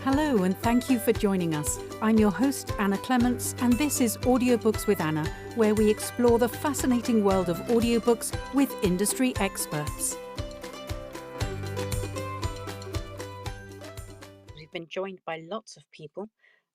Hello and thank you for joining us. I'm your host, Anna Clements, and this is Audiobooks with Anna, where we explore the fascinating world of audiobooks with industry experts. We've been joined by lots of people.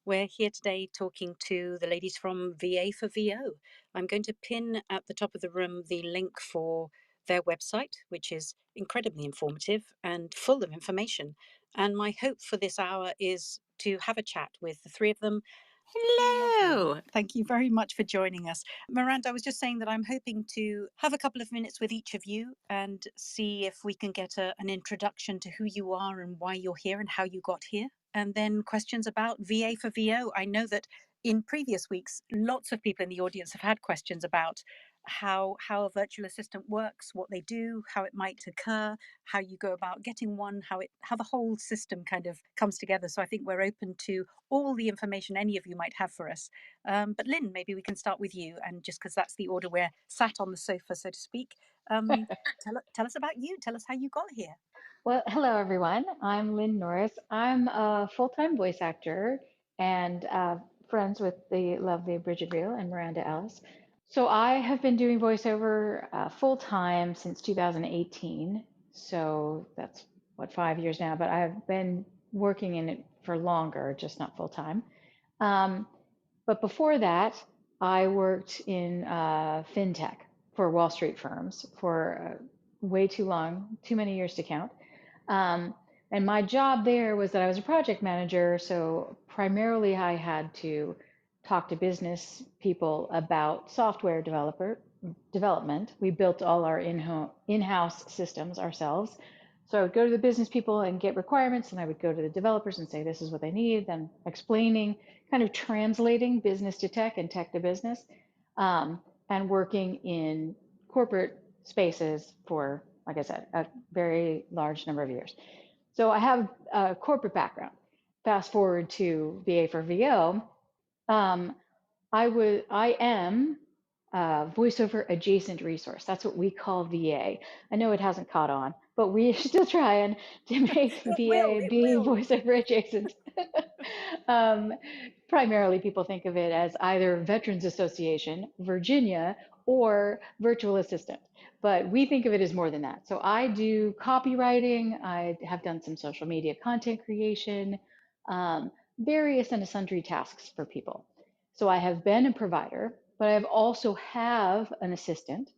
We're here today talking to the ladies from VA for VO. I'm going to pin at the top of the room the link for their website, which is incredibly informative and full of information. And my hope for this hour is to have a chat with the three of them. Hello. Thank you very much for joining us. Miranda, I was just saying that I'm hoping to have a couple of minutes with each of you and see if we can get an introduction to who you are and why you're here and how you got here. And then questions about VA for VO. I know that in previous weeks, lots of people in the audience have had questions about how a virtual assistant works, what they do, how it might occur, how you go about getting one, how the whole system kind of comes together. So I think we're open to all the information any of you might have for us. But Lynn, maybe we can start with you, and just because that's the order we're sat on the sofa, so to speak, tell us about you. Tell us how you got here. Well, hello everyone. I'm Lynn Norris. I'm a full-time voice actor and friends with the lovely Brigid Reale and Miranda Ellis. So I have been doing voiceover full-time since 2018. So that's 5 years now, but I've been working in it for longer, just not full-time. But before that, I worked in fintech for Wall Street firms for way too long, too many years to count. And my job there was that I was a project manager. So primarily I had to talk to business people about software development. We built all our in-house systems ourselves. So I would go to the business people and get requirements, and I would go to the developers and say, this is what they need, then explaining, kind of translating business to tech and tech to business, and working in corporate spaces for, like I said, a very large number of years. So I have a corporate background. Fast forward to VA for VO. I am a voiceover adjacent resource. That's what we call VA. I know it hasn't caught on, but we're still trying to make VA be voiceover adjacent. Primarily, people think of it as either Veterans Association, Virginia, or virtual assistant. But we think of it as more than that. So I do copywriting. I have done some social media content creation, various and sundry tasks for people. So I have been a provider, but I have also have an assistant.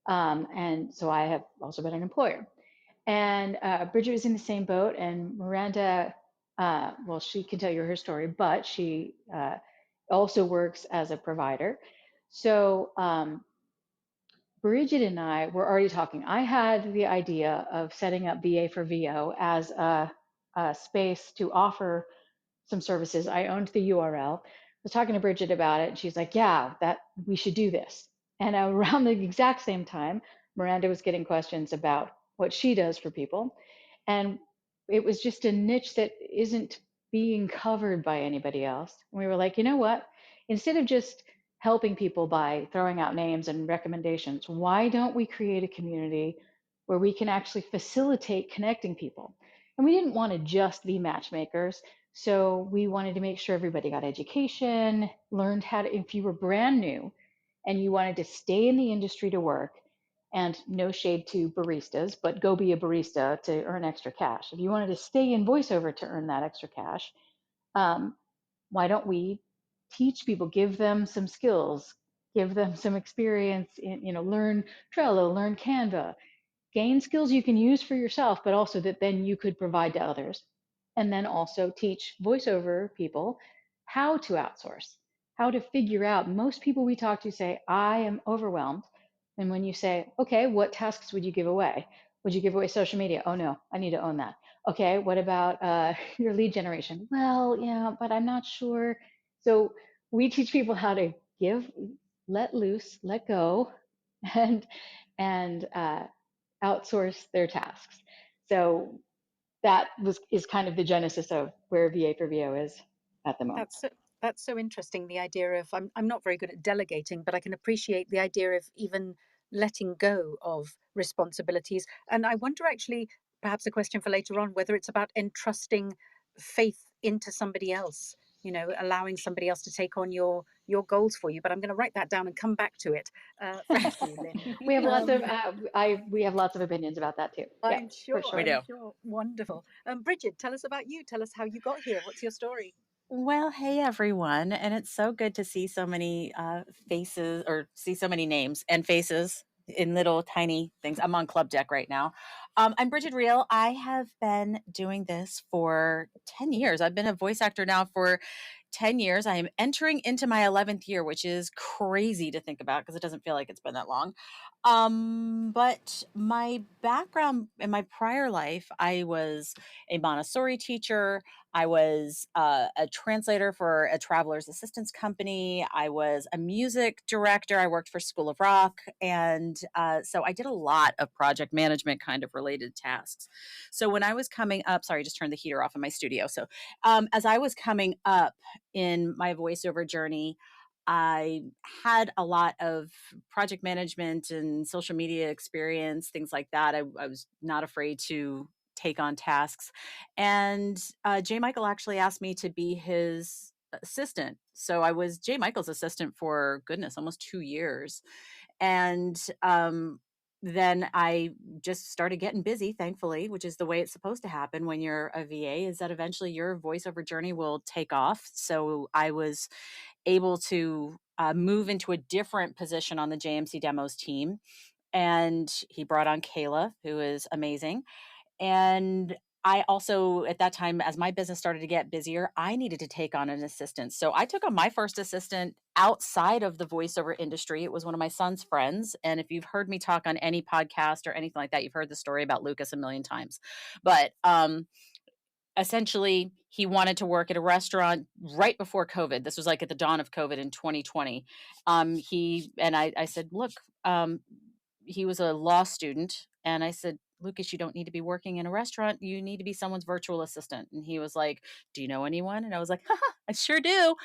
And so I have also been an employer. And Brigid was in the same boat, and Miranda, well, she can tell you her story, but she also works as a provider. So Brigid and I were already talking. I had the idea of setting up VA for VO as a space to offer some services. I owned the URL. I was talking to Brigid about it, and she's like, yeah, that we should do this. And around the exact same time, Miranda was getting questions about what she does for people. And it was just a niche that isn't being covered by anybody else. And we were like, you know what? Instead of just helping people by throwing out names and recommendations, why don't we create a community where we can actually facilitate connecting people? And we didn't want to just be matchmakers. So we wanted to make sure everybody got education, learned how to, if you were brand new and you wanted to stay in the industry to work, and no shade to baristas, but go be a barista to earn extra cash. If you wanted to stay in voiceover to earn that extra cash, why don't we teach people, give them some skills, give them some experience in, learn Trello, learn Canva, gain skills you can use for yourself, but also that then you could provide to others. And then also teach voiceover people how to outsource, how to figure out. Most people we talk to say, I am overwhelmed. And when you say, okay, what tasks would you give away? Would you give away social media? Oh no, I need to own that. Okay, what about your lead generation? Well, yeah, but I'm not sure. So we teach people how to give, let loose, let go, and outsource their tasks. So that is kind of the genesis of where VA for VO is at the moment. That's so interesting. The idea of I'm not very good at delegating, but I can appreciate the idea of even letting go of responsibilities. And I wonder, actually, perhaps a question for later on, whether it's about entrusting faith into somebody else, allowing somebody else to take on your goals for you. But I'm going to write that down and come back to it. Thank you, Lynn. We have lots of Um, we have lots of opinions about that too. Yeah, I'm for sure. We sure. I'm do. sure. Wonderful. Brigid, tell us about you. Tell us how you got here. What's your story? Well, hey everyone, and it's so good to see so many faces or see so many names and faces in little tiny things. I'm on club deck right now. I'm Brigid Reale. I have been doing this for 10 years. I've been a voice actor now for 10 years. I am entering into my 11th year, which is crazy to think about because it doesn't feel like it's been that long. But my background in my prior life, I was a Montessori teacher. I was a translator for a traveler's assistance company. I was a music director. I worked for School of Rock. And so I did a lot of project management kind of related tasks. So when I was coming up, sorry, I just turned the heater off in my studio. So as I was coming up in my voiceover journey, I had a lot of project management and social media experience, things like that. I was not afraid to take on tasks. And J. Michael actually asked me to be his assistant. So I was J. Michael's assistant for goodness, almost 2 years. And then I just started getting busy, thankfully, which is the way it's supposed to happen when you're a VA, is that eventually your voiceover journey will take off. So I was able to move into a different position on the JMC Demos team. And he brought on Kayla, who is amazing. And I also, at that time, as my business started to get busier, I needed to take on an assistant. So I took on my first assistant outside of the voiceover industry. It was one of my son's friends. And if you've heard me talk on any podcast or anything like that, you've heard the story about Lucas a million times. But essentially, he wanted to work at a restaurant right before COVID. This was like at the dawn of COVID in 2020. I said, look, he was a law student, and I said, Lucas, you don't need to be working in a restaurant. You need to be someone's virtual assistant. And he was like, do you know anyone? And I was like, haha, I sure do.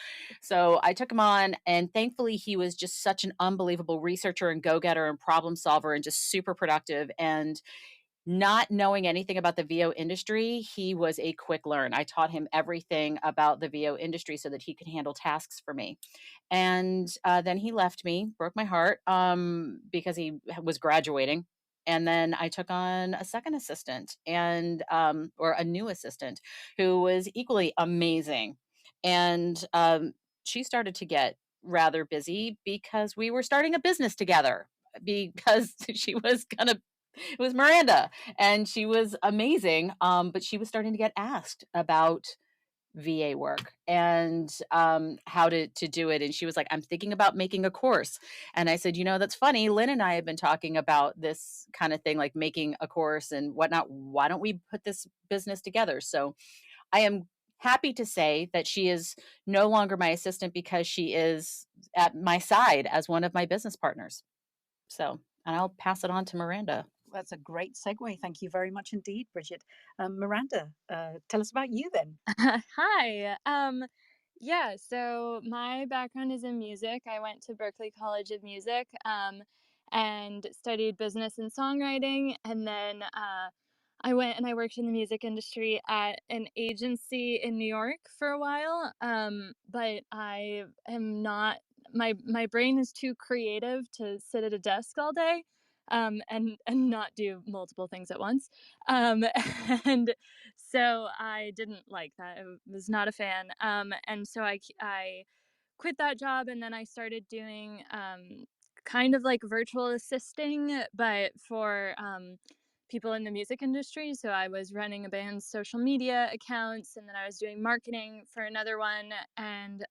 So I took him on, and thankfully, he was just such an unbelievable researcher and go getter and problem solver and just super productive. And not knowing anything about the VO industry, he was a quick learn. I taught him everything about the VO industry so that he could handle tasks for me. And then he left me, broke my heart because he was graduating. And then I took on a second assistant or a new assistant who was equally amazing. And she started to get rather busy because we were starting a business together because she was going to it was Miranda, and she was amazing. But she was starting to get asked about VA work and how to do it. And she was like, I'm thinking about making a course. And I said, that's funny. Lynn and I have been talking about this kind of thing, like making a course and whatnot. Why don't we put this business together? So I am happy to say that she is no longer my assistant because she is at my side as one of my business partners. So, and I'll pass it on to Miranda. That's a great segue. Thank you very much indeed, Brigid. Miranda, tell us about you then. Hi. Yeah, so my background is in music. I went to Berklee College of Music and studied business and songwriting. And then I went and I worked in the music industry at an agency in New York for a while. But I am not, my brain is too creative to sit at a desk all day. And not do multiple things at once. Um, and so I didn't like that. I was not a fan. And so I quit that job, and then I started doing kind of like virtual assisting, but for people in the music industry. So I was running a band's social media accounts, and then I was doing marketing for another one, and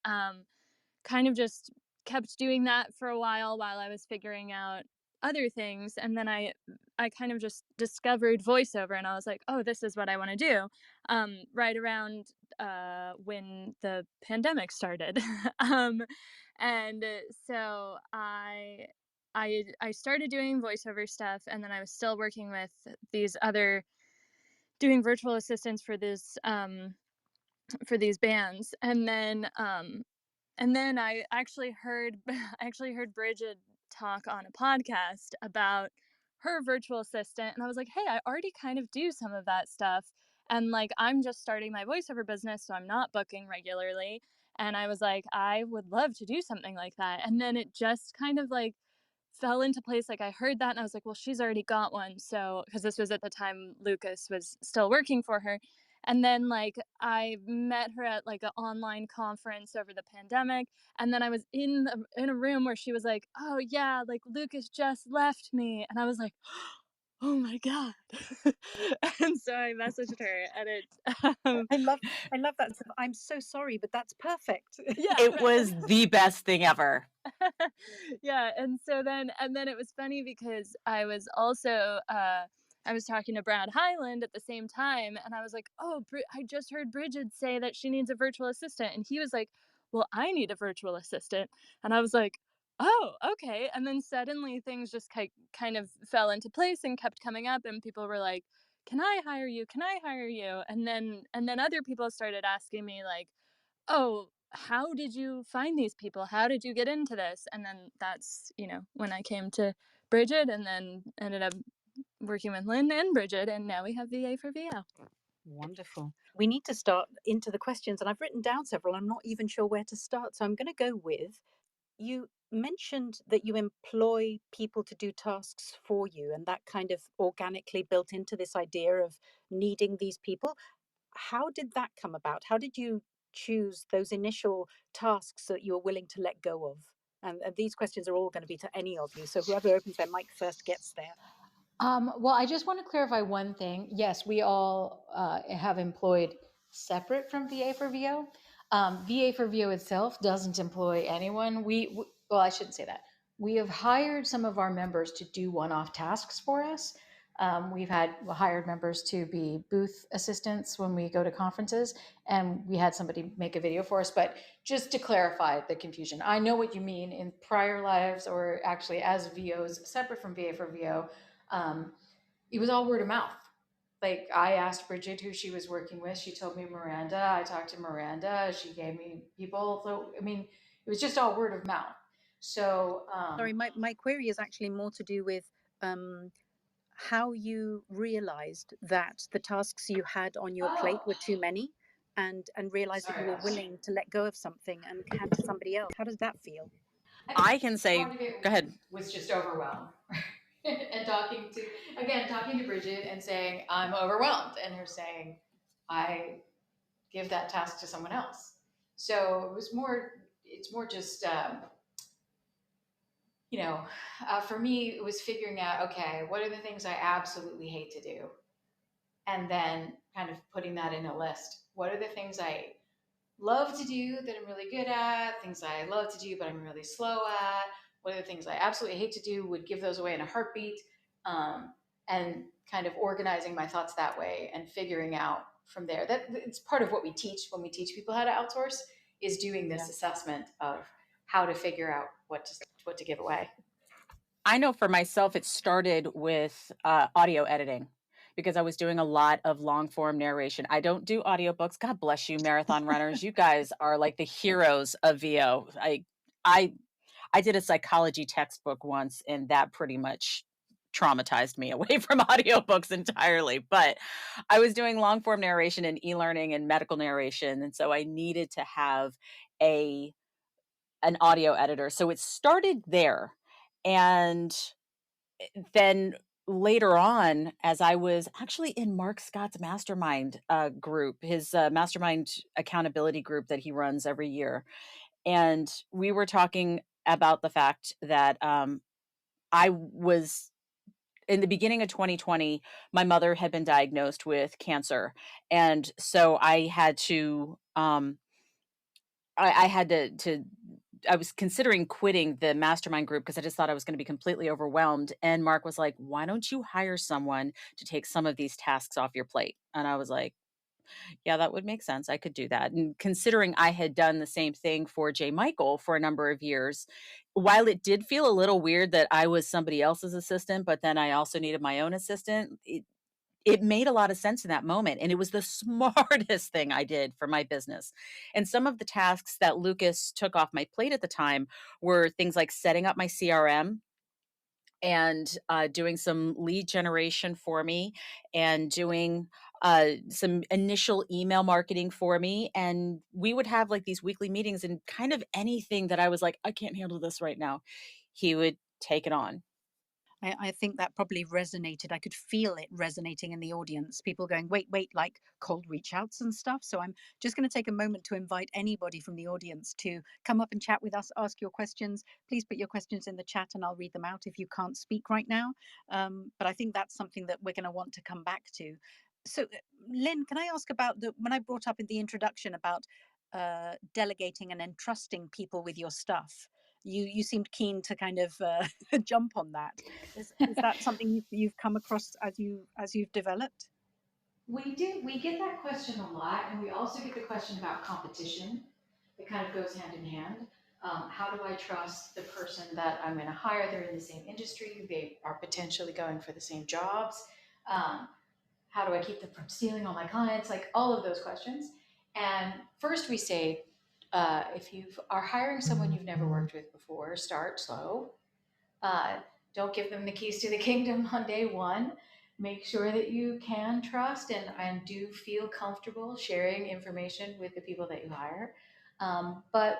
kind of just kept doing that for a while I was figuring out other things. And then I kind of just discovered voiceover, and I was like, oh, this is what I want to do. Right around when the pandemic started. um, and so I started doing voiceover stuff, and then I was still working with these other doing virtual assistants for these bands. And then I actually heard I actually heard Brigid talk on a podcast about her virtual assistant, and I was like, "Hey, I already kind of do some of that stuff." And like, I'm just starting my voiceover business, so I'm not booking regularly. And I was like, I would love to do something like that. And then it just kind of like fell into place. Like, I heard that and I was like, well, she's already got one. So, because this was at the time Lucas was still working for her. And then like I met her at like an online conference over the pandemic. And then I was in a room where she was like, oh yeah, like Lucas just left me. And I was like, oh my God. And so I messaged her and um, I love that. I'm so sorry, but that's perfect. yeah, It right. was the best thing ever. Yeah, and then it was funny because I was also I was talking to Brad Highland at the same time, and I was like, "Oh, I just heard Brigid say that she needs a virtual assistant," and he was like, "Well, I need a virtual assistant," and I was like, "Oh, okay." And then suddenly things just kind of fell into place and kept coming up, and people were like, "Can I hire you? Can I hire you?" And then other people started asking me like, oh, how did you find these people? How did you get into this? And then that's, when I came to Brigid and then ended up working with Lynn and Brigid, and now we have VA for VO. Wonderful. We need to start into the questions, and I've written down several. I'm not even sure where to start. So I'm going to go with, you mentioned that you employ people to do tasks for you, and that kind of organically built into this idea of needing these people. How did that come about? How did you choose those initial tasks that you were willing to let go of? And these questions are all going to be to any of you. So whoever opens their mic first gets there. Well, I just want to clarify one thing. Yes, we all have employed separate from VA for VO. VA for VO itself doesn't employ anyone. Well, I shouldn't say that. We have hired some of our members to do one-off tasks for us. We've hired members to be booth assistants when we go to conferences, and we had somebody make a video for us. But just to clarify the confusion, I know what you mean in prior lives, or actually as VOs separate from VA for VO. It was all word of mouth. Like, I asked Brigid who she was working with. She told me Miranda. I talked to Miranda. She gave me people. So, I mean, it was just all word of mouth. So, Sorry, my query is actually more to do with how you realized that the tasks you had on your plate oh, were too many, and realized that sorry you were about that. willing to let go of something and hand to somebody else. How does that feel? I I think can say, part of it go ahead. was just overwhelmed. And talking to Brigid and saying, I'm overwhelmed. And her saying, I give that task to someone else. So it's more just, for me, it was figuring out, okay, what are the things I absolutely hate to do? And then kind of putting that in a list. What are the things I love to do that I'm really good at, things I love to do but I'm really slow at? What are the things I absolutely hate to do, would give those away in a heartbeat? And kind of organizing my thoughts that way and figuring out from there. That it's part of what we teach when we teach people how to outsource, is doing this assessment of how to figure out what to give away. I know for myself, it started with audio editing because I was doing a lot of long form narration. I don't do audiobooks. God bless you, marathon runners. You guys are like the heroes of VO. I I did a psychology textbook once, and that pretty much traumatized me away from audiobooks entirely. But I was doing long form narration and e-learning and medical narration, and so I needed to have a an audio editor. So it started there. And then later on, as I was actually in Mark Scott's mastermind group, his mastermind accountability group that he runs every year, and we were talking about the fact that I was in the beginning of 2020, my mother had been diagnosed with cancer, and so I had to I had to I was considering quitting the mastermind group because I just thought I was going to be completely overwhelmed. And Mark was like, "Why don't you hire someone to take some of these tasks off your plate?" And I was like, "Yeah, that would make sense. I could do that." And considering I had done the same thing for J. Michael for a number of years, while it did feel a little weird that I was somebody else's assistant, but then I also needed my own assistant, it made a lot of sense in that moment, and it was the smartest thing I did for my business. And some of the tasks that Lucas took off my plate at the time were things like setting up my CRM and doing some lead generation for me, and doing some initial email marketing for me. And we would have like these weekly meetings, and kind of anything that I was like, I can't handle this right now, he would take it on. I think that probably resonated. I could feel it resonating in the audience. People going, wait, like cold reach outs and stuff. So I'm just going to take a moment to invite anybody from the audience to come up and chat with us, ask your questions. Please put your questions in the chat and I'll read them out if you can't speak right now. But I think that's something that we're going to want to come back to. So, Lynn, can I ask about when I brought up in the introduction about delegating and entrusting people with your stuff? You seemed keen to kind of jump on that. Is that something you've come across as you've developed? We do. We get that question a lot, and we also get the question about competition. It kind of goes hand in hand. How do I trust the person that I'm going to hire? They're in the same industry. They are potentially going for the same jobs. Um, how do I keep them from stealing all my clients? Like all of those questions. And first, we say, if you are hiring someone you've never worked with before, start slow. Uh, don't give them the keys to the kingdom on day one. Make sure that you can trust and do feel comfortable sharing information with the people that you hire. But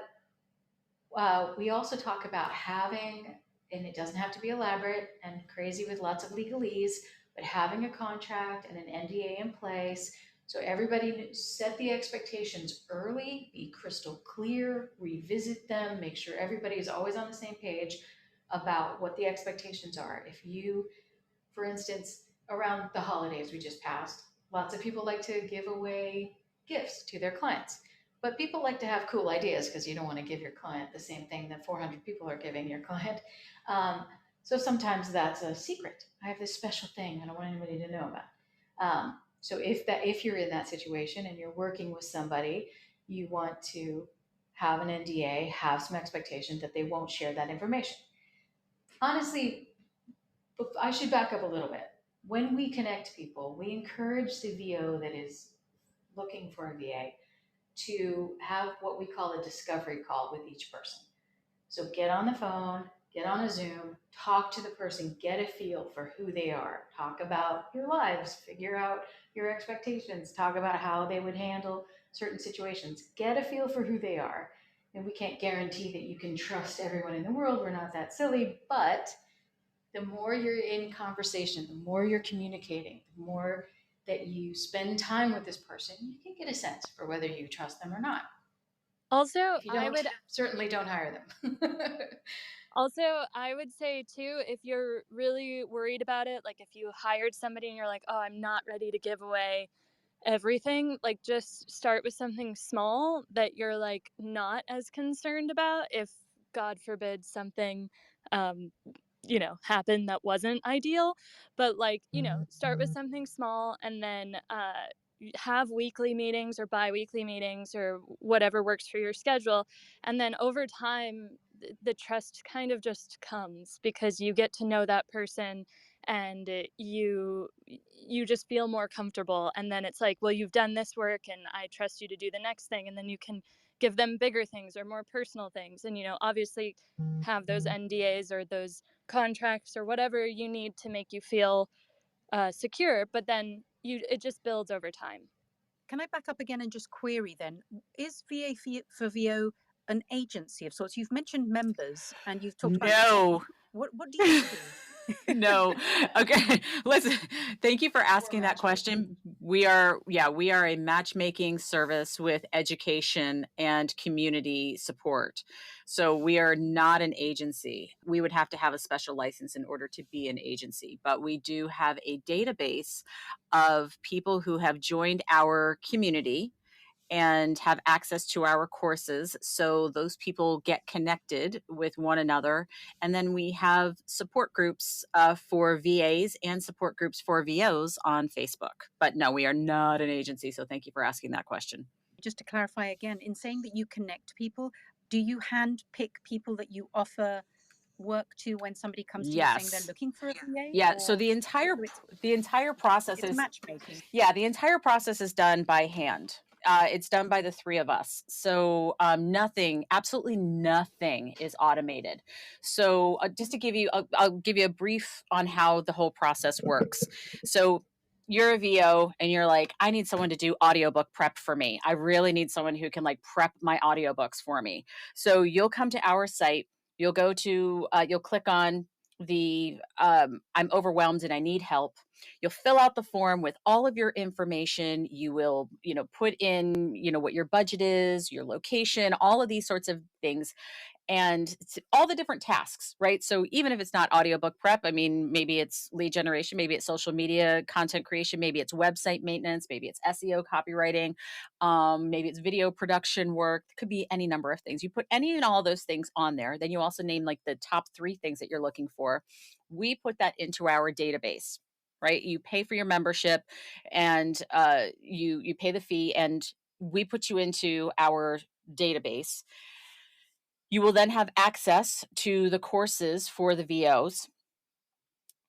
we also talk about having, and it doesn't have to be elaborate and crazy with lots of legalese, but having a contract and an NDA in place. So everybody set the expectations early, be crystal clear, revisit them, make sure everybody is always on the same page about what the expectations are. If you, for instance, around the holidays we just passed, lots of people like to give away gifts to their clients. But people like to have cool ideas because you don't want to give your client the same thing that 400 people are giving your client. So sometimes that's a secret. I have this special thing I don't want anybody to know about. So if you're in that situation and you're working with somebody, you want to have an NDA, have some expectation that they won't share that information. Honestly, I should back up a little bit. When we connect people, we encourage the VO that is looking for a VA to have what we call a discovery call with each person. So get on the phone, get on a Zoom, talk to the person, get a feel for who they are, talk about your lives, figure out your expectations, talk about how they would handle certain situations, get a feel for who they are. And we can't guarantee that you can trust everyone in the world. We're not that silly, but the more you're in conversation, the more you're communicating, the more that you spend time with this person, you can get a sense for whether you trust them or not. Also, If you don't, certainly don't hire them. Also, I would say too, if you're really worried about it, like if you hired somebody and you're like, oh, I'm not ready to give away everything, like just start with something small that you're like not as concerned about if God forbid something happened that wasn't ideal. But like, start with something small and then have weekly meetings or bi-weekly meetings or whatever works for your schedule. And then over time the trust kind of just comes because you get to know that person and you just feel more comfortable. And then it's like, well, you've done this work and I trust you to do the next thing. And then you can give them bigger things or more personal things. And obviously have those NDAs or those contracts or whatever you need to make you feel secure, but then it just builds over time. Can I back up again and just query then? Is VA for VO an agency of sorts? You've mentioned members and you've talked about No. what do you do? No. Okay. Thank you for asking that question. We are a matchmaking service with education and community support. So we are not an agency. We would have to have a special license in order to be an agency, but we do have a database of people who have joined our community and have access to our courses. So those people get connected with one another. And then we have support groups for VAs and support groups for VOs on Facebook. But no, we are not an agency. So thank you for asking that question. Just to clarify again, in saying that you connect people, do you hand pick people that you offer work to when somebody comes to you saying they're looking for a VA? Yeah. So the entire process is matchmaking. Yeah, the entire process is done by hand. It's done by the three of us. So absolutely nothing is automated. So just to give you, I'll give you a brief on how the whole process works. So you're a VO and you're like, I need someone to do audiobook prep for me. I really need someone who can like prep my audiobooks for me. So you'll come to our site, you'll go to, you'll click on the I'm overwhelmed and I need help. You'll fill out the form with all of your information. You will, put in, what your budget is, your location, all of these sorts of things, and all the different tasks, right? So even if it's not audiobook prep, I mean, maybe it's lead generation, maybe it's social media content creation, maybe it's website maintenance, maybe it's SEO copywriting, maybe it's video production work. It could be any number of things. You put any and all of those things on there. Then you also name like the top 3 things that you're looking for. We put that into our database, right? You pay for your membership, and you pay the fee, and we put you into our database. You will then have access to the courses for the VOs.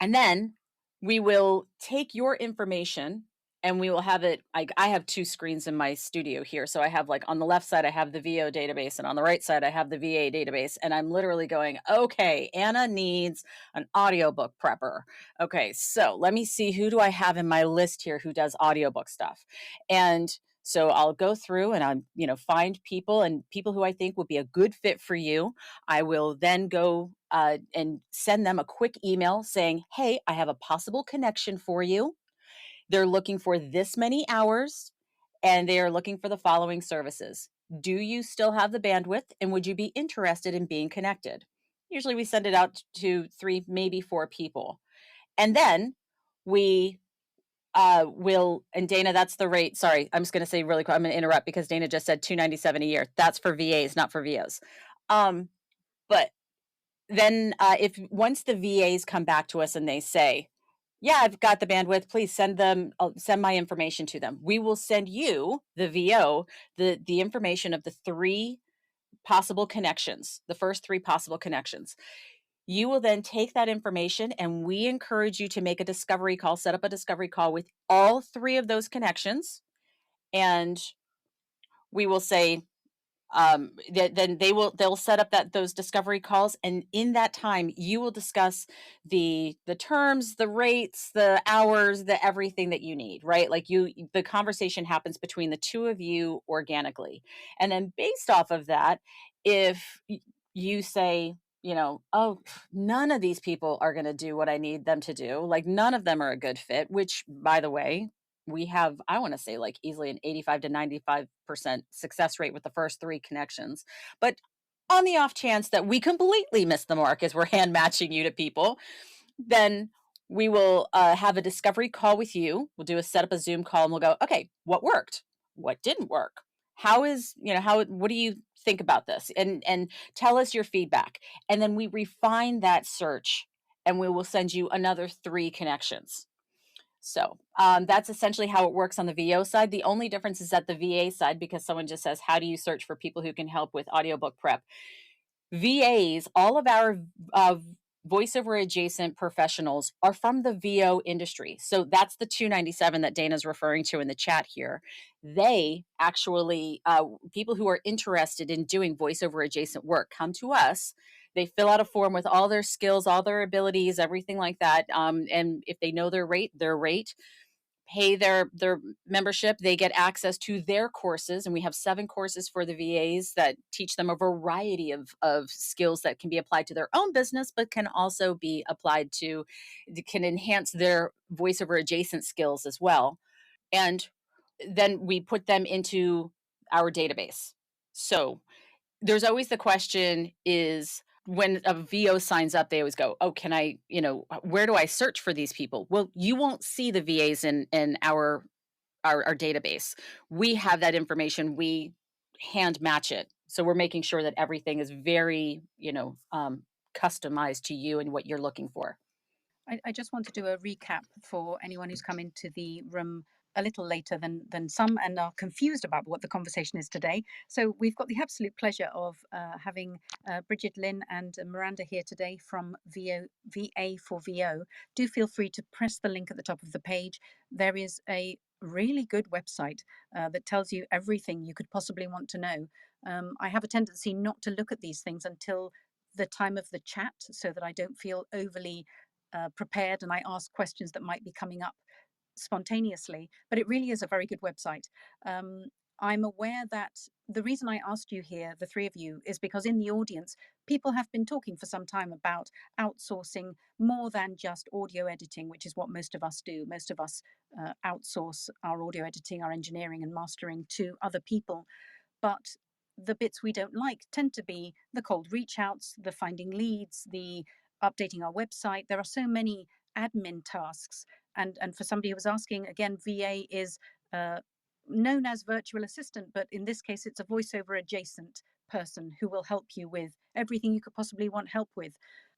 And then we will take your information and we will have it. I have 2 screens in my studio here. So I have, like, on the left side, I have the VO database, and on the right side, I have the VA database. And I'm literally going, okay, Anna needs an audiobook prepper. Okay, so let me see, who do I have in my list here who does audiobook stuff? And so I'll go through and I'm, find people, and people who I think would be a good fit for you. I will then go and send them a quick email saying, hey, I have a possible connection for you. They're looking for this many hours, and they are looking for the following services. Do you still have the bandwidth, and would you be interested in being connected? Usually we send it out to 3, maybe 4 people. And then we will, and Dana, that's the rate. Sorry, I'm just going to say really quick, I'm going to interrupt because Dana just said $297 a year. That's for VAs, not for VOs. But then if once the VAs come back to us and they say, yeah, I've got the bandwidth, please send my information to them. We will send you, the VO, the information of the 3 possible connections, the first 3 possible connections. You will then take that information, and we encourage you to make a discovery call, set up a discovery call with all 3 of those connections. And we will say, then they'll set up those discovery calls, and in that time you will discuss the terms, the rates, the hours, the everything that you need, right? Like, the conversation happens between the 2 of you organically. And then based off of that, if you say, oh, none of these people are going to do what I need them to do, like none of them are a good fit, which, by the way, we have, I want to say, like, easily an 85 to 95% success rate with the first 3 connections. But on the off chance that we completely miss the mark as we're hand matching you to people, then we will have a discovery call with you. We'll set up a Zoom call, and we'll go, okay, what worked? What didn't work? What do you think about this? And tell us your feedback. And then we refine that search, and we will send you another 3 connections. So that's essentially how it works on the VO side. The only difference is at the VA side, because someone just says, how do you search for people who can help with audiobook prep? VAs, all of our voiceover adjacent professionals are from the VO industry. So that's the 297 that Dana's referring to in the chat here. They actually, people who are interested in doing voiceover adjacent work, come to us. They fill out a form with all their skills, all their abilities, everything like that. And if they know their rate, pay their membership, they get access to their courses. And we have 7 courses for the VAs that teach them a variety of skills that can be applied to their own business, but can also be applied to, can enhance their voiceover adjacent skills as well. And then we put them into our database. So there's always the question is, when a VO signs up, they always go, oh, can I, where do I search for these people? Well, you won't see the VAs in our database. We have that information. We hand match it. So we're making sure that everything is very, customized to you and what you're looking for. I just want to do a recap for anyone who's come into the room a little later than some and are confused about what the conversation is today. So we've got the absolute pleasure of having Brigid, Lynn and Miranda here today from VA for VO. Do feel free to press the link at the top of the page. There is a really good website that tells you everything you could possibly want to know. I have a tendency not to look at these things until the time of the chat, so that I don't feel overly prepared and I ask questions that might be coming up spontaneously, but it really is a very good website. I'm aware that the reason I asked you here, the three of you, is because in the audience, people have been talking for some time about outsourcing more than just audio editing, which is what most of us do. Most of us outsource our audio editing, our engineering, and mastering to other people. But the bits we don't like tend to be the cold reach outs, the finding leads, the updating our website. There are so many admin tasks. And for somebody who was asking, again, VA is uh, known as virtual assistant, but in this case, it's a voiceover adjacent person who will help you with everything you could possibly want help with.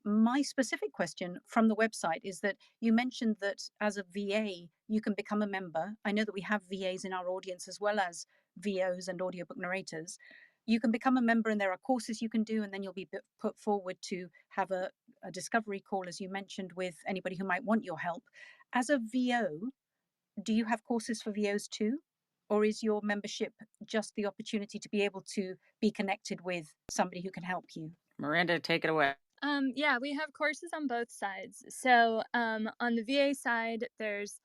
My specific question from the website is that you mentioned that as a VA, you can become a member. I know that we have VAs in our audience as well as VOs and audiobook narrators. You can become a member and there are courses you can do, and then you'll be put forward to have a discovery call, as you mentioned, with anybody who might want your help. As a VO, do you have courses for VOs too? Or is your membership just the opportunity to be able to be connected with somebody who can help you? Miranda, take it away. Yeah, we have courses on both sides. So on the VA side, there's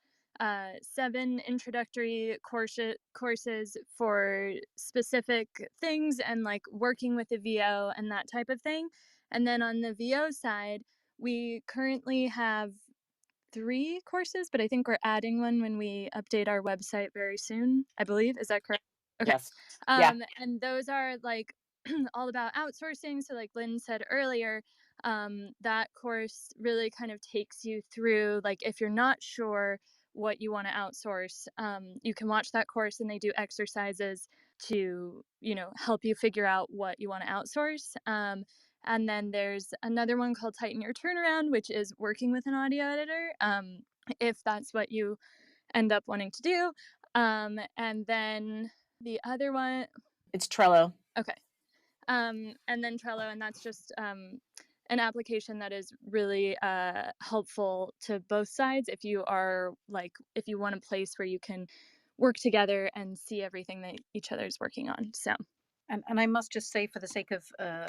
7 introductory courses for specific things and like working with a VO and that type of thing. And then on the VO side, we currently have 3 courses, but I think we're adding one when we update our website very soon, I believe. Is that correct? Okay. Yes. Yeah. And those are like all about outsourcing. So like Lynn said earlier, that course really kind of takes you through, like, if you're not sure what you want to outsource, you can watch that course and they do exercises to, help you figure out what you want to outsource. And then there's another one called Tighten Your Turnaround, which is working with an audio editor, if that's what you end up wanting to do. And then the other one, It's Trello. okay. And then Trello, and that's just an application that is really helpful to both sides if you want a place where you can work together and see everything that each other is working on. So. And I must just say, for the sake of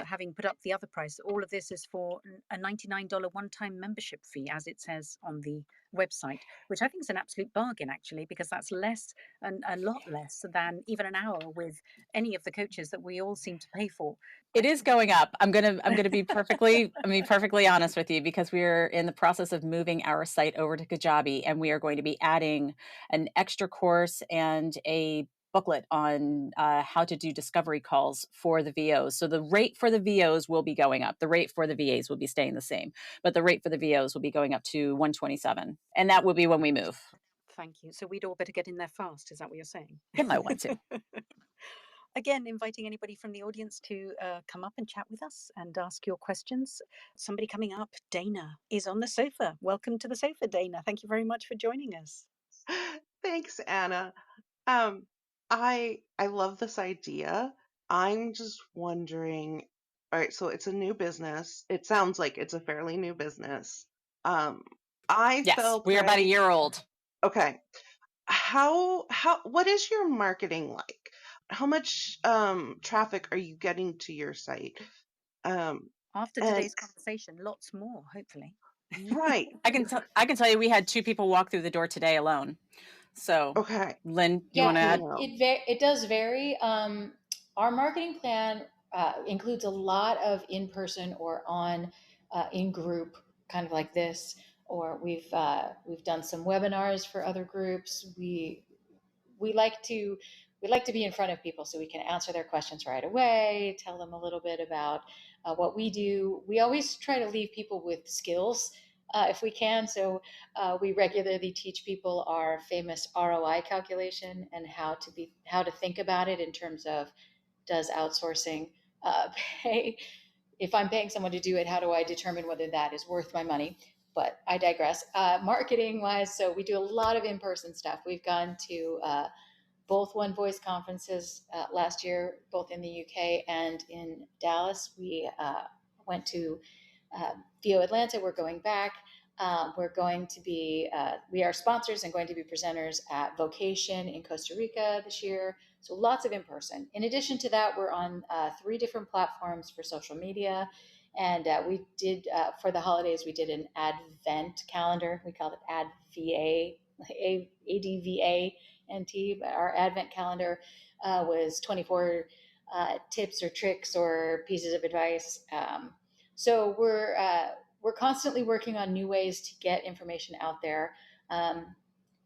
having put up the other price, all of this is for a $99 one-time membership fee, as it says on the website, which I think is an absolute bargain, actually, because that's less, and a lot less than even an hour with any of the coaches that we all seem to pay for. It is going up. I'm gonna be perfectly honest with you, because we're in the process of moving our site over to Kajabi, and we are going to be adding an extra course and a booklet on how to do discovery calls for the VOs. So the rate for the VOs will be going up. The rate for the VAs will be staying the same, but the rate for the VOs will be going up to $127, and that will be when we move. Thank you. So we'd all better get in there fast. Is that what you're saying? You might want to. Again, inviting anybody from the audience to come up and chat with us and ask your questions. Somebody coming up, Dana, is on the sofa. Welcome to the sofa, Dana. Thank you very much for joining us. Thanks, Anna. I love this idea. I'm just wondering, all right, so it's a new business. It sounds like it's a fairly new business. I Yes, felt we are about a year old. Okay. What is your marketing like? How much traffic are you getting to your site? After today's conversation, lots more, hopefully. Right. I can tell you, we had 2 people walk through the door today alone. So, Okay. Lynn, you want to add? It does vary. Our marketing plan includes a lot of in-person or on in-group, kind of like this, or we've done some webinars for other groups. We like to be in front of people so we can answer their questions right away, tell them a little bit about what we do. We always try to leave people with skills if we can. So we regularly teach people our famous ROI calculation and how to think about it in terms of, does outsourcing pay? If I'm paying someone to do it, how do I determine whether that is worth my money? But I digress. Marketing wise, so we do a lot of in-person stuff. We've gone to both One Voice conferences last year, both in the UK and in Dallas. We went to VO Atlanta. We're going back. We're going to be, we are sponsors and going to be presenters at Vocation in Costa Rica this year. So lots of in-person. In addition to that, we're on 3 different platforms for social media. And we did, for the holidays, we did an Advent calendar. We called it Ad VA ADVANT, but our Advent calendar was 24 tips or tricks or pieces of advice. So we're constantly working on new ways to get information out there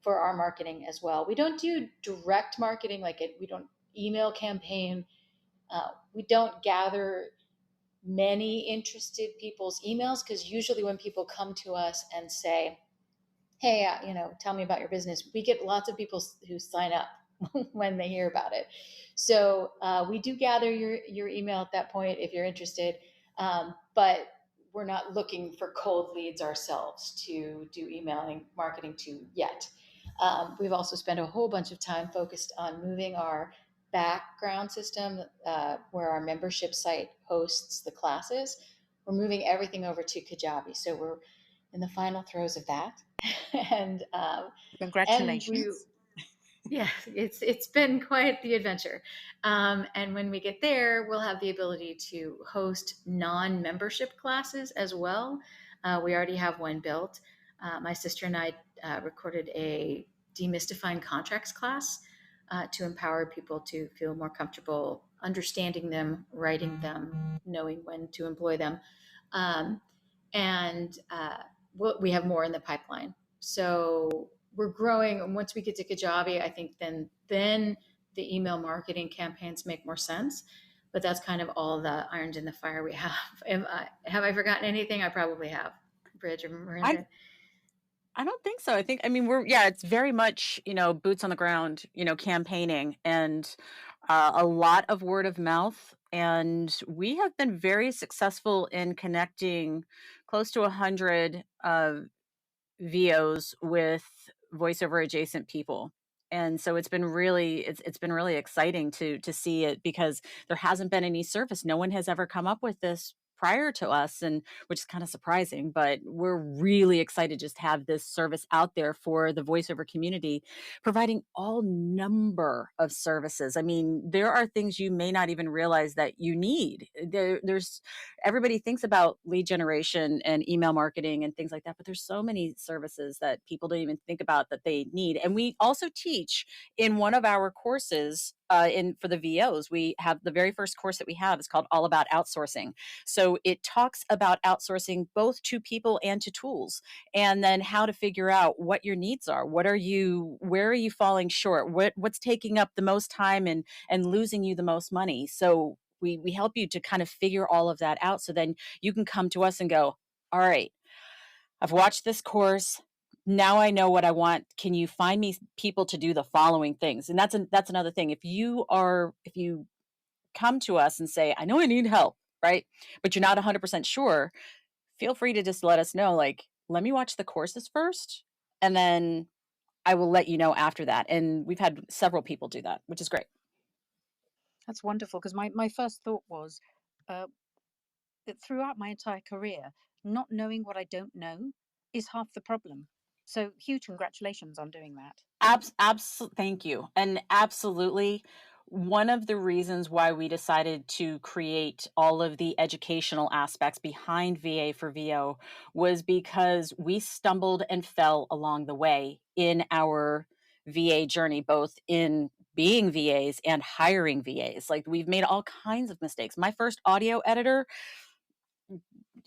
for our marketing as well. We don't do direct marketing like it. We don't email campaign. We don't gather many interested people's emails because usually when people come to us and say, hey, tell me about your business, we get lots of people who sign up when they hear about it. So we do gather your email at that point if you're interested, but we're not looking for cold leads ourselves to do emailing marketing to yet. We've also spent a whole bunch of time focused on moving our background system where our membership site hosts the classes. We're moving everything over to Kajabi. So we're in the final throes of that. and we Congratulations. yeah, it's been quite the adventure. And when we get there, we'll have the ability to host non-membership classes as well. We already have one built. My sister and I recorded a demystifying contracts class to empower people to feel more comfortable understanding them, writing them, knowing when to employ them. And we have more in the pipeline. So we're growing. And once we get to Kajabi, I think then the email marketing campaigns make more sense. But that's kind of all the irons in the fire we have. Have I forgotten anything? I probably have. Bridge or Miranda? I don't think so. I mean, it's very much, boots on the ground, campaigning and a lot of word of mouth. And we have been very successful in connecting close to 100 VOs with voiceover adjacent people. And so it's been really exciting to see it because there hasn't been any service. No one has ever come up with this prior to us, and which is kind of surprising, but we're really excited just to have this service out there for the voiceover community, providing all number of services. I mean, there are things you may not even realize that you need. There's everybody thinks about lead generation and email marketing and things like that, but there's so many services that people don't even think about that they need. And we also teach in one of our courses for the VOs. We have the very first course that we have is called All About Outsourcing. So it talks about outsourcing both to people and to tools, and then how to figure out what your needs are. Where are you falling short? What's taking up the most time and losing you the most money? So we help you to kind of figure all of that out. So then you can come to us and go, all right, I've watched this course. Now I know what I want. Can you find me people to do the following things? And that's another thing. If you come to us and say, I know I need help, right? But you're not 100% sure, feel free to just let us know, like, let me watch the courses first, and then I will let you know after that. And we've had several people do that, which is great. That's wonderful because my first thought was uh, that throughout my entire career, not knowing what I don't know is half the problem. So huge congratulations on doing that. Thank you. And absolutely, one of the reasons why we decided to create all of the educational aspects behind VA for VO was because we stumbled and fell along the way in our VA journey, both in being VAs and hiring VAs. Like, we've made all kinds of mistakes. My first audio editor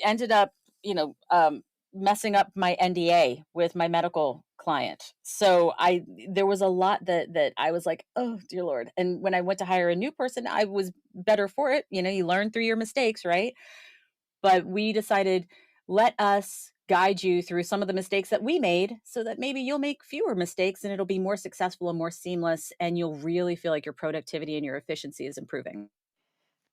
ended up, messing up my NDA with my medical client. So there was a lot that I was like, oh dear Lord. And when I went to hire a new person, I was better for it. You learn through your mistakes, right? But we decided, let us guide you through some of the mistakes that we made so that maybe you'll make fewer mistakes and it'll be more successful and more seamless, and you'll really feel like your productivity and your efficiency is improving.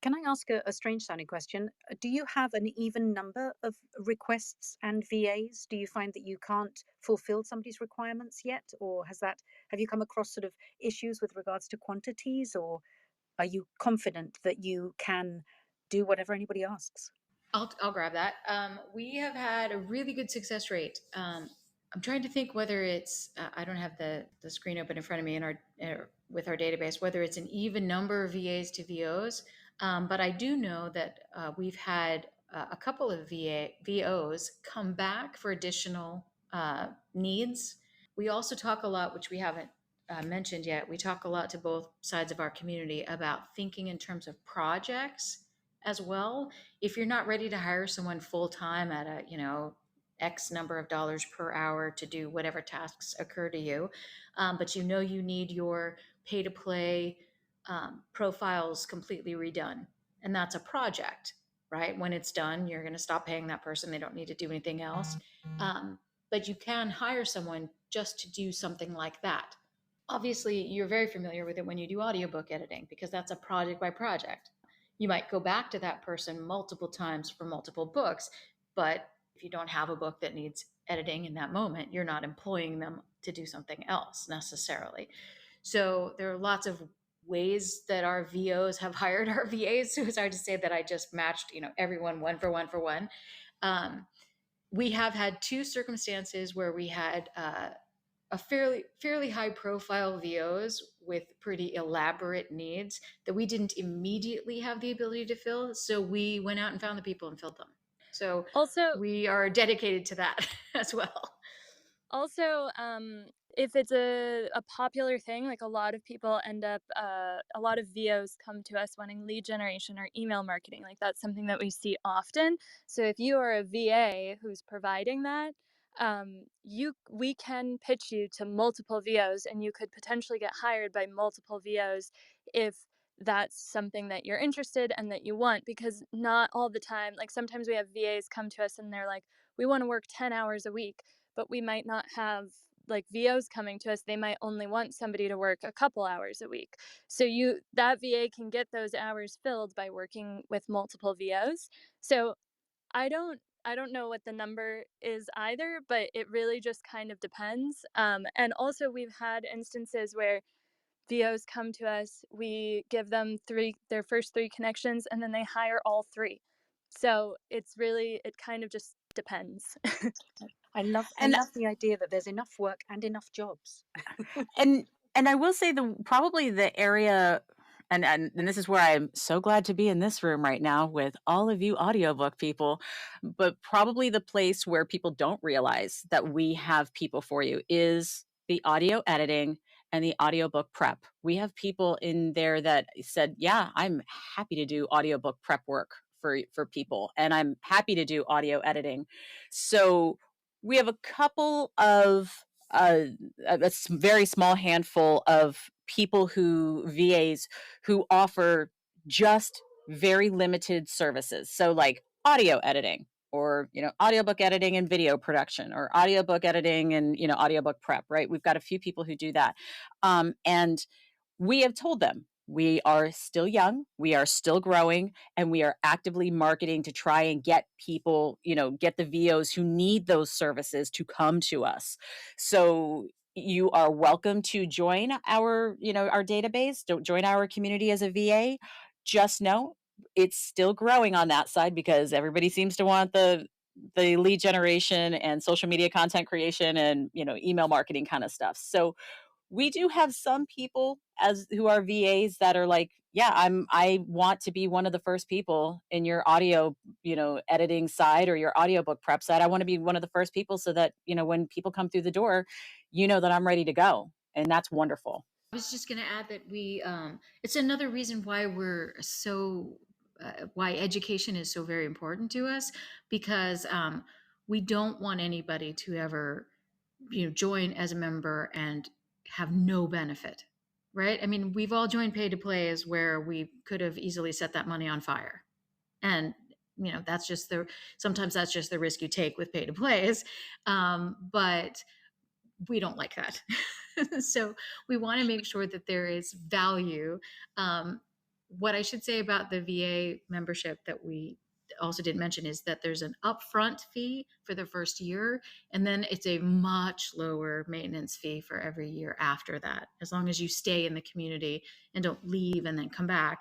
Can I ask a strange sounding question? Do you have an even number of requests and VAs? Do you find that you can't fulfill somebody's requirements yet? Or have you come across sort of issues with regards to quantities? Or are you confident that you can do whatever anybody asks? I'll grab that. We have had a really good success rate. I'm trying to think whether it's I don't have the screen open in front of me in our with our database, whether it's an even number of VAs to VOs. But I do know that we've had a couple of VOs come back for additional needs We also talk a lot, which we haven't mentioned yet. We talk a lot to both sides of our community about thinking in terms of projects as well. If you're not ready to hire someone full time at a, X number of dollars per hour to do whatever tasks occur to you, but you need your pay to play profiles completely redone, and that's a project, right? When it's done, you're going to stop paying that person. They don't need to do anything else. But you can hire someone just to do something like that. Obviously, you're very familiar with it when you do audiobook editing, because that's a project by project. You might go back to that person multiple times for multiple books, but if you don't have a book that needs editing in that moment, you're not employing them to do something else necessarily. So there are lots of ways that our VOs have hired our VAs. So it's hard to say that I just matched, everyone one for one for one. We have had two circumstances where we had a fairly high profile VOs with pretty elaborate needs that we didn't immediately have the ability to fill. So we went out and found the people and filled them. So Also, we are dedicated to that as well. Also, if it's a popular thing, like a lot of people end up, a lot of VOs come to us wanting lead generation or email marketing. Like that's something that we see often. So if you are a VA who's providing that, we can pitch you to multiple VOs, and you could potentially get hired by multiple VOs if that's something that you're interested and that you want. Because not all the time, like sometimes we have VAs come to us and they're like, we want to work 10 hours a week, but we might not have like VOs coming to us. They might only want somebody to work a couple hours a week. So that VA can get those hours filled by working with multiple VOs. So I don't know what the number is either, but it really just kind of depends. And also we've had instances where VOs come to us, we give them their first three connections, and then they hire all three. So it kind of just depends. I love And the idea that there's enough work and enough jobs. and and I will say probably the area, and this is where I'm so glad to be in this room right now with all of you audiobook people, but probably the place where people don't realize that we have people for you is the audio editing and the audiobook prep. We have people in there that said, "Yeah, I'm happy to do audiobook prep work for people, and I'm happy to do audio editing." So we have a couple of very small handful of people VAs who offer just very limited services. So like audio editing, or audiobook editing and video production, or audiobook editing and audiobook prep, right? We've got a few people who do that. And we have told them we are still young, we are still growing, and we are actively marketing to try and get people, get the VOs who need those services to come to us. So you are welcome to join our database. Don't join our community as a VA. Just know it's still growing on that side, because everybody seems to want the lead generation and social media content creation and email marketing kind of stuff. So we do have some people who are VAs that are like, yeah, I want to be one of the first people in your audio, editing side, or your audiobook prep side. I want to be one of the first people, so that, when people come through the door, that I'm ready to go. And that's wonderful. I was just going to add that it's another reason why why education is so very important to us, because we don't want anybody to ever, join as a member and have no benefit, right? I mean, we've all joined pay to plays where we could have easily set that money on fire. And, sometimes that's just the risk you take with pay to plays. But we don't like that. So we want to make sure that there is value. What I should say about the VA membership that we also didn't mention is that there's an upfront fee for the first year, and then it's a much lower maintenance fee for every year after that, as long as you stay in the community and don't leave and then come back.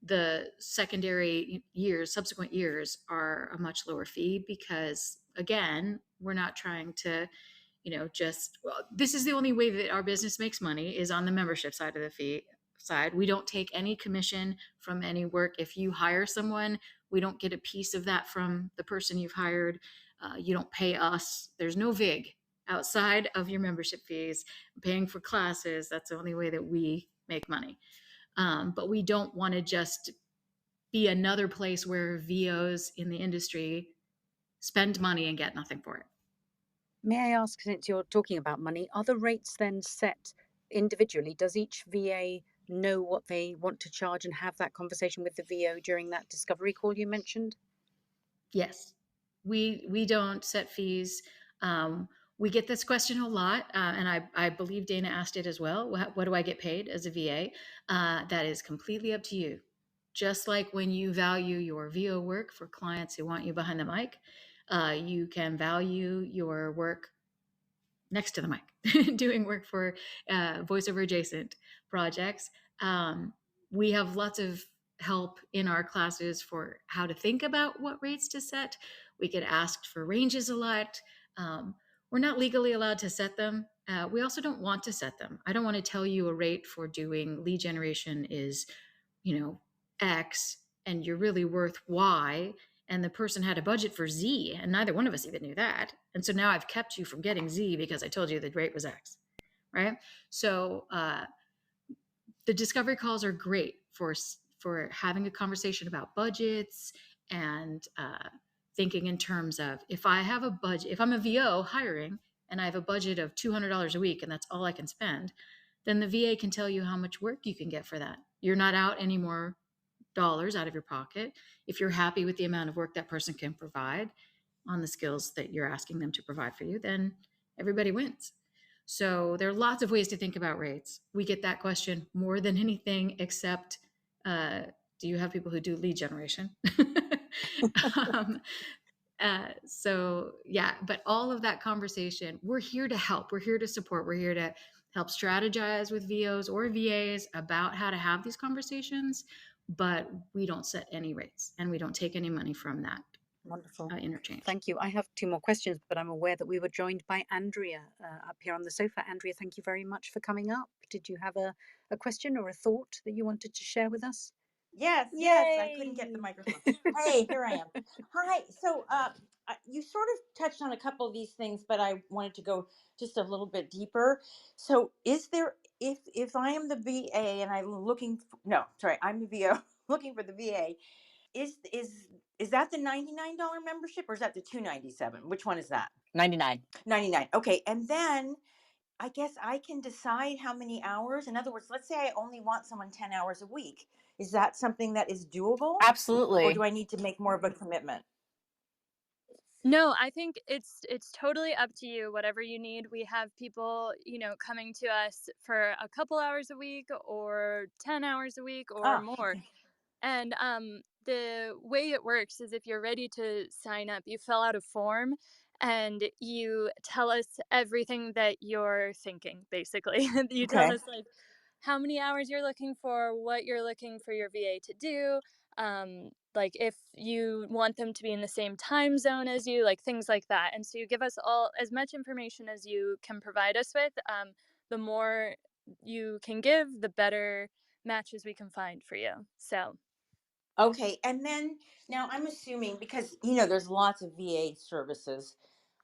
The subsequent years are a much lower fee, because again, we're not trying to, this is the only way that our business makes money, is on the membership side of the fee side. We don't take any commission from any work. If you hire someone, we don't get a piece of that from the person you've hired. You don't pay us. There's no VIG outside of your membership fees, paying for classes. That's the only way that we make money. But we don't want to just be another place where VOs in the industry spend money and get nothing for it. May I ask, since you're talking about money, are the rates then set individually? Does each VA know what they want to charge and have that conversation with the VO during that discovery call you mentioned? Yes, we don't set fees. We get this question a lot, and I believe Dana asked it as well. What do I get paid as a VA? That is completely up to you. Just like when you value your VO work for clients who want you behind the mic, you can value your work next to the mic, doing work for voiceover adjacent projects. We have lots of help in our classes for how to think about what rates to set. We get asked for ranges a lot. We're not legally allowed to set them. We also don't want to set them. I don't want to tell you a rate for doing lead generation is, X, and you're really worth Y, and the person had a budget for Z, and neither one of us even knew that. And so now I've kept you from getting Z because I told you the rate was X, right? So the discovery calls are great for having a conversation about budgets and thinking in terms of, if I have a budget, if I'm a VO hiring and I have a budget of $200 a week and that's all I can spend, then the VA can tell you how much work you can get for that. You're not out any more dollars out of your pocket. If you're happy with the amount of work that person can provide on the skills that you're asking them to provide for you, then everybody wins. So there are lots of ways to think about rates. We get that question more than anything, except do you have people who do lead generation? So yeah, but all of that conversation, we're here to help. We're here to support. We're here to help strategize with VOs or VAs about how to have these conversations, but we don't set any rates and we don't take any money from that. Wonderful. Interchange. Thank you. I have two more questions, but I'm aware that we were joined by Andrea up here on the sofa. Andrea, thank you very much for coming up. Did you have a question or a thought that you wanted to share with us? Yes, I couldn't get the microphone. Hey, here I am. Hi. So you sort of touched on a couple of these things, but I wanted to go just a little bit deeper. So is there, if I am the VA and I'm looking for, no, sorry, I'm the VO looking for the VA, is that the $99 membership or is that the $297? Which one is that? 99. 99. Okay. And then I guess I can decide how many hours. In other words, let's say I only want someone 10 hours a week. Is that something that is doable? Absolutely. Or do I need to make more of a commitment? No, I think it's totally up to you, whatever you need. We have people, coming to us for a couple hours a week or 10 hours a week or more. And the way it works is if you're ready to sign up, you fill out a form and you tell us everything that you're thinking, basically. You tell Okay. us like how many hours you're looking for, what you're looking for your VA to do, like if you want them to be in the same time zone as you, like things like that. And so you give us all as much information as you can provide us with. The more you can give, the better matches we can find for you. So Okay. And then now I'm assuming because, there's lots of VA services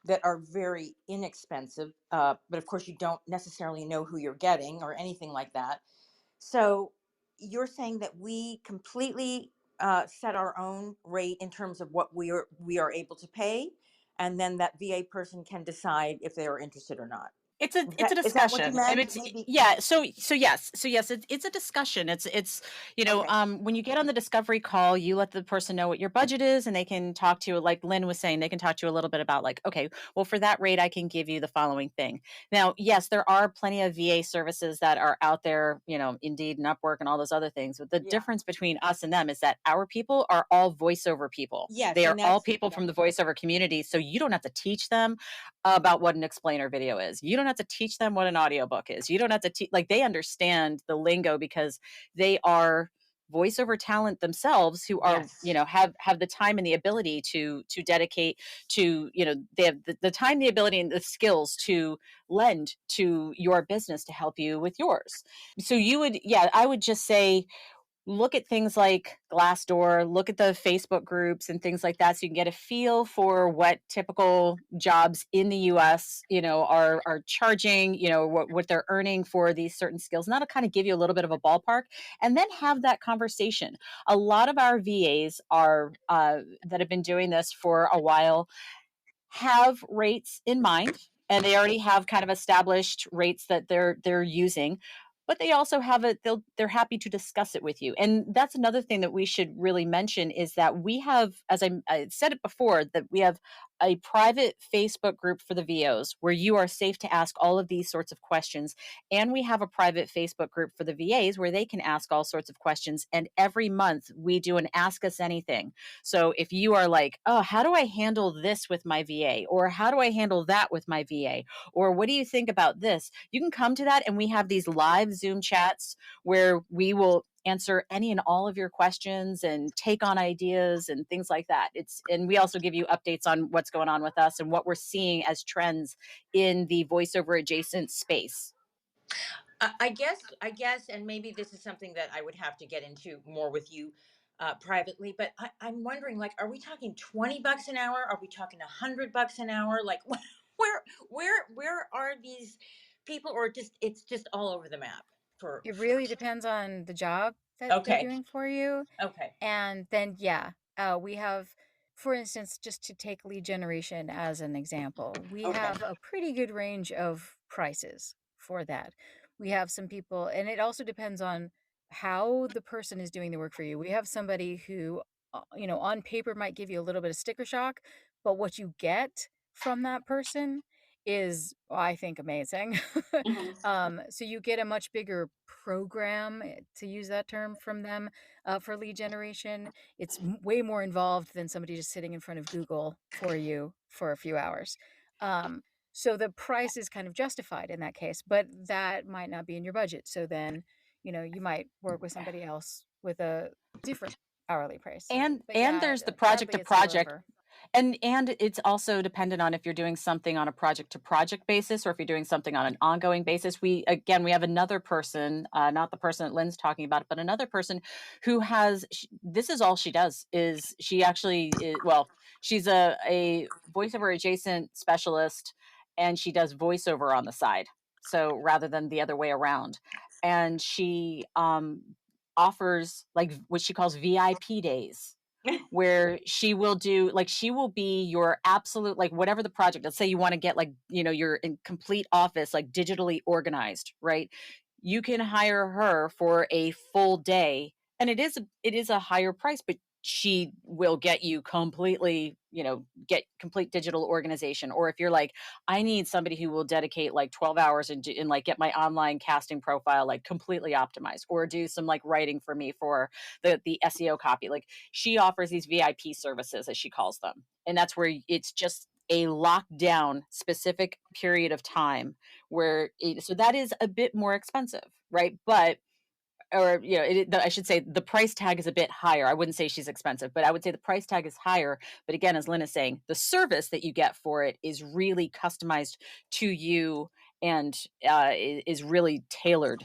that are very inexpensive, but of course you don't necessarily know who you're getting or anything like that. So you're saying that we completely set our own rate in terms of what we are able to pay, and then that VA person can decide if they are interested or not. It's a Is that what you discussion. And meant? it's Maybe. yeah, so yes. It's a discussion. It's Okay. when you get on the discovery call, you let the person know what your budget is and they can talk to you, like Lynn was saying, they can talk to you a little bit about like, okay, well for that rate I can give you the following thing. Now, yes, there are plenty of VA services that are out there, Indeed and Upwork and all those other things. But the Yeah. difference between us and them is that our people are all voiceover people. Yes, They are and all that's people from the voiceover community, so you don't have to teach them about what an explainer video is. You don't have to teach them what an audiobook is. You don't have to teach, like, they understand the lingo because they are voiceover talent themselves who are, yes. have the time and the ability to dedicate to, they have the time, the ability and the skills to lend to your business to help you with yours. So you would, I would just say look at things like Glassdoor, look at the Facebook groups and things like that, so you can get a feel for what typical jobs in the US, are charging, what they're earning for these certain skills. And that'll kind of give you a little bit of a ballpark, and then have that conversation. A lot of our VAs are that have been doing this for a while have rates in mind, and they already have kind of established rates that they're using, but they also have they're happy to discuss it with you. And that's another thing that we should really mention, is that we have, as I said it before, that we have a private Facebook group for the VOs where you are safe to ask all of these sorts of questions, and we have a private Facebook group for the VAs where they can ask all sorts of questions. And every month we do an ask us anything. So if you are like, oh, how do I handle this with my VA? Or how do I handle that with my VA? Or what do you think about this? You can come to that, and we have these live Zoom chats where we will answer any and all of your questions and take on ideas and things like that. And we also give you updates on what's going on with us and what we're seeing as trends in the voiceover adjacent space. I guess, and maybe this is something that I would have to get into more with you privately. But I'm wondering, like, are we talking $20 an hour? Are we talking $100 an hour? Like, where are these people, or just it's just all over the map It for? really depends on the job that they're Okay, doing for you. okay, And then, yeah, we have, for instance, just to take lead generation as an example, we okay. have a pretty good range of prices for that. We have some people, and it also depends on how the person is doing the work for you. We have somebody who, on paper might give you a little bit of sticker shock, but what you get from that person is, I think, amazing. Mhm. So you get a much bigger program, to use that term, from them for lead generation. It's way more involved than somebody just sitting in front of Google for you for a few hours. Um, so the price is kind of justified in that case, but that might not be in your budget. So then, you might work with somebody else with a different hourly price. But And yeah, there's the project sadly, to it's all project. over. And it's also dependent on if you're doing something on a project to project basis, or if you're doing something on an ongoing basis. We have another person, not the person that Lynn's talking about, but another person who this is all she does. Is she actually well, she's a voiceover adjacent specialist, and she does voiceover on the side. So rather than the other way around. And she offers like what she calls VIP days, where she will be your absolute, like, whatever the project. Let's say you want to get, like, your in complete office like digitally organized, right? You can hire her for a full day, and it is a higher price, but she will get you completely, get complete digital organization. Or if you're like, I need somebody who will dedicate like 12 hours and like get my online casting profile like completely optimized, or do some like writing for me for the SEO copy, like, she offers these VIP services, as she calls them. And that's where it's just a lockdown specific period of time so that is a bit more expensive, right? But, or, I should say the price tag is a bit higher. I wouldn't say she's expensive, but I would say the price tag is higher. But again, as Lynn is saying, the service that you get for it is really customized to you, and is really tailored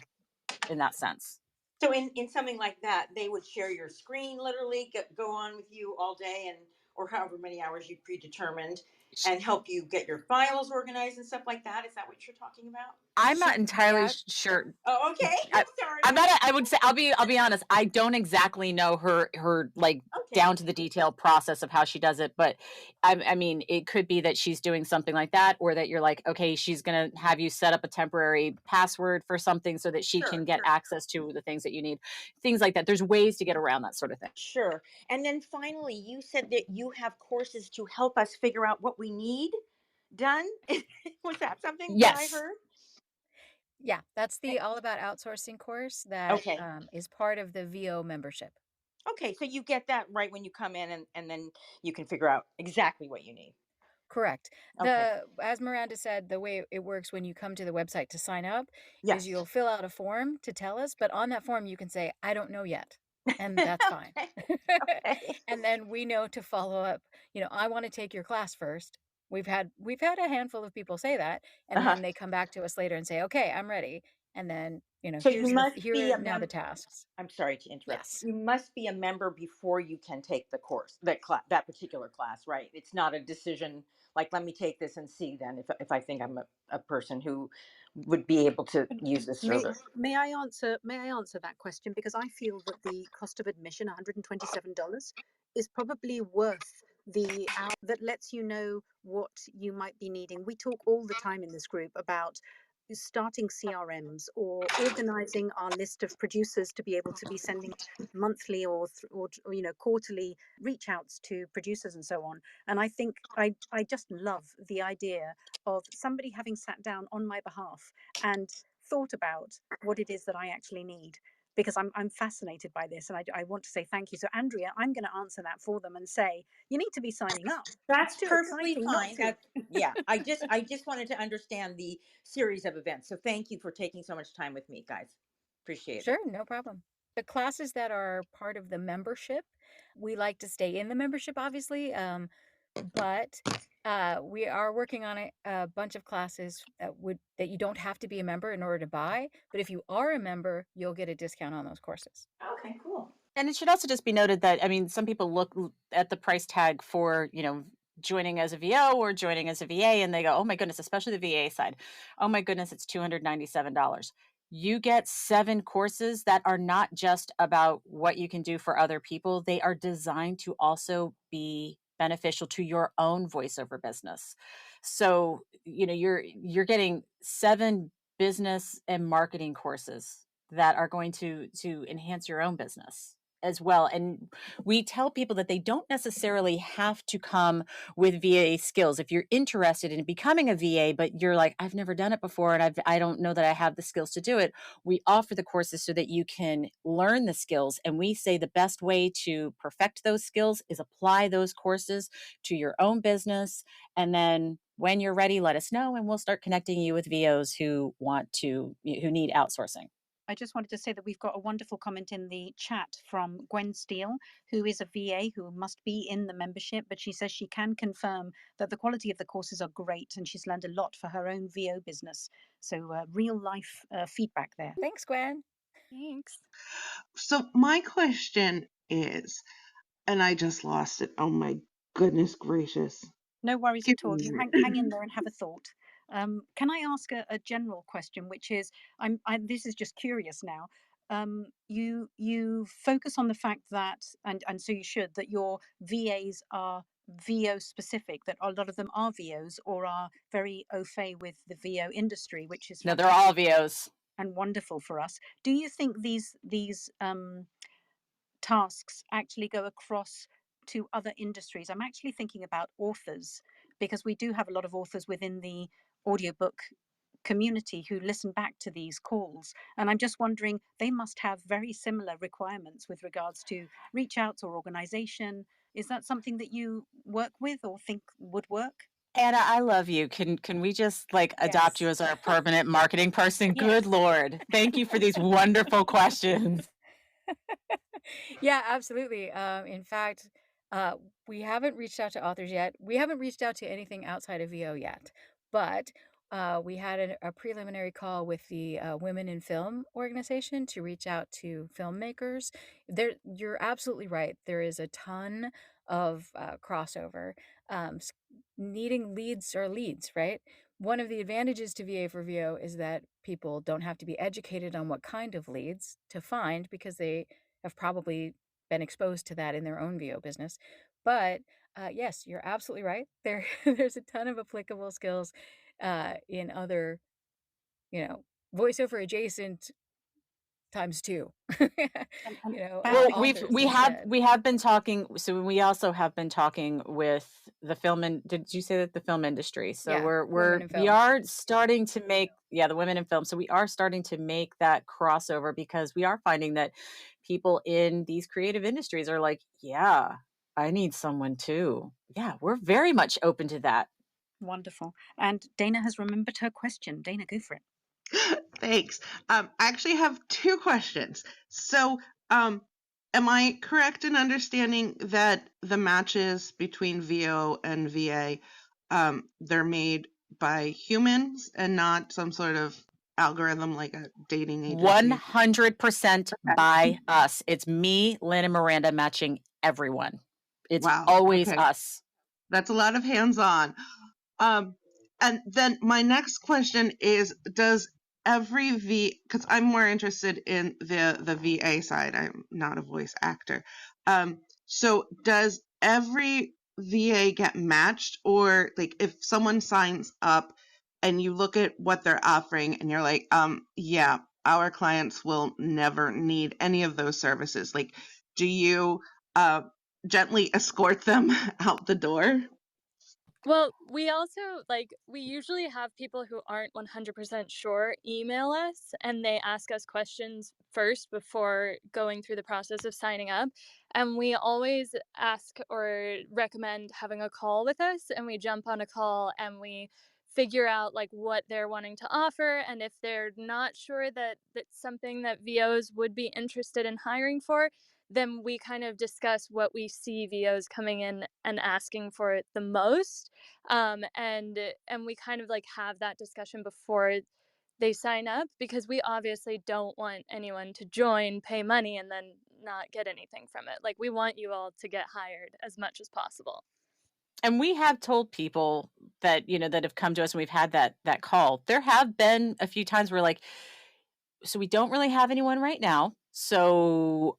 in that sense. So in something like that, they would share your screen, literally go on with you all day, and or however many hours you predetermined, and help you get your files organized and stuff like that. Is that what you're talking about? I'm not She, entirely yeah, sure. Oh, okay. I, Sorry. I'm not. I would say I'll be honest. I don't exactly know her like Okay. down to the detail process of how she does it, but I mean, it could be that she's doing something like that, or that you're like, okay, she's gonna have you set up a temporary password for something so that she Sure. can get access to the things that you need, things like that. There's ways to get around that sort of thing. Sure. And then finally, you said that you have courses to help us figure out what we need done. Was that something that I Yes. heard? yeah, that's Eh, the All About Outsourcing course that Okay. is part of the VO membership. Okay. So you get that right when you come in, and then you can figure out exactly what you need. Correct. Okay. As Miranda said, the way it works when you come to the website to sign up is Yes. you'll fill out a form to tell us, but on that form you can say, I don't know yet. And that's fine. Okay. Okay. And then we know to follow up, I want to take your class first. We've had a handful of people say that, and Uh-huh. then they come back to us later and say, okay, I'm ready. And then So here are now the tasks. I'm sorry to interrupt. Yes. You must be a member before you can take the course, that particular class, right? It's not a decision like, let me take this and see then if I think I'm a person who would be able to use this service. May I answer that question? Because I feel that the cost of admission, $127, is probably worth the hour that lets you know what you might be needing. We talk all the time in this group about starting CRMs or organizing our list of producers to be able to be sending monthly or quarterly reach outs to producers and so on. And I think I just love the idea of somebody having sat down on my behalf and thought about what it is that I actually need, because I'm fascinated by this, and I want to say thank you. So Andrea, I'm going to answer that for them and say you need to be signing up. That's It's too perfectly exciting not fine. to. Yeah, I just wanted to understand the series of events. So thank you for taking so much time with me, guys. Appreciate it. Sure, no problem. The classes that are part of the membership, we like to stay in the membership, obviously, but we are working on a bunch of classes that you don't have to be a member in order to buy. But if you are a member, you'll get a discount on those courses. Okay, cool. And it should also just be noted that, I mean, some people look at the price tag for, joining as a VO or joining as a VA, and they go, oh my goodness, especially the VA side. Oh my goodness, it's $297. You get 7 courses that are not just about what you can do for other people. They are designed to also be beneficial to your own voiceover business. So, you're getting 7 business and marketing courses that are going to enhance your own business as well. And we tell people that they don't necessarily have to come with VA skills. If you're interested in becoming a VA, but you're like, I've never done it before and I don't know that I have the skills to do it, we offer the courses so that you can learn the skills. And we say the best way to perfect those skills is apply those courses to your own business. And then when you're ready, let us know and we'll start connecting you with VOs who need outsourcing. I just wanted to say that we've got a wonderful comment in the chat from Gwen Steele, who is a VA who must be in the membership, but she says she can confirm that the quality of the courses are great and she's learned a lot for her own VO business. So real life feedback there. Thanks, Gwen. Thanks. So my question is, and I just lost it. Oh my goodness gracious. No worries Give at all. me You a minute. hang in there and have a thought. Can I ask a general question, which is, this is just curious now. You focus on the fact that, and so you should, that your VAs are VO specific, that a lot of them are VOs or are very au fait with the VO industry, which is No, they're all fantastic VOs. and wonderful for us. Do you think these tasks actually go across to other industries? I'm actually thinking about authors, because we do have a lot of authors within the audiobook community who listen back to these calls. And I'm just wondering, they must have very similar requirements with regards to reach outs or organization. Is that something that you work with or think would work? Anna, I love you. Can we just adopt you Yes. as our permanent marketing person? Yes. Good Lord. Thank you for these wonderful questions. Yeah, absolutely. In fact, we haven't reached out to authors yet. We haven't reached out to anything outside of VO yet, but we had a preliminary call with the Women in Film organization to reach out to filmmakers. You're absolutely right. There is a ton of crossover. Needing leads, right? One of the advantages to VA for VO is that people don't have to be educated on what kind of leads to find because they have probably been exposed to that in their own VO business. But yes, you're absolutely right. There's a ton of applicable skills in other, voiceover adjacent times 2. And Well, basically, we have been talking. So we also have been talking with the did you say that the film industry? So Yeah, women in we film. are starting to make, the women in film. So we are starting to make that crossover because we are finding that people in these creative industries are like, yeah, I need someone too. Yeah, we're very much open to that. wonderful. And Dana has remembered her question. Dana, go for it. Thanks. I actually have 2 questions. So, am I correct in understanding that the matches between VO and VA, they're made by humans and not some sort of algorithm, like a dating agency? 100% by us. It's me, Lynn, and Miranda matching everyone. It's Wow. always Okay. us. That's a lot of hands-on. And then my next question is, does every because I'm more interested in the VA side. I'm not a voice actor. So does every VA get matched, or like if someone signs up and you look at what they're offering and you're like, yeah, our clients will never need any of those services. Like, do you gently escort them out the door? Well, we also we usually have people who aren't 100% sure email us, and they ask us questions first before going through the process of signing up. And we always ask or recommend having a call with us, and we jump on a call and we figure out what they're wanting to offer, and if they're not sure that that's something that VOs would be interested in hiring for, then we kind of discuss what we see VOs coming in and asking for the most, and we kind of have that discussion before they sign up, because we obviously don't want anyone to join, pay money, and then not get anything from it. We want you all to get hired as much as possible. And we have told people that, that have come to us and we've had that call. There have been a few times where so we don't really have anyone right now. So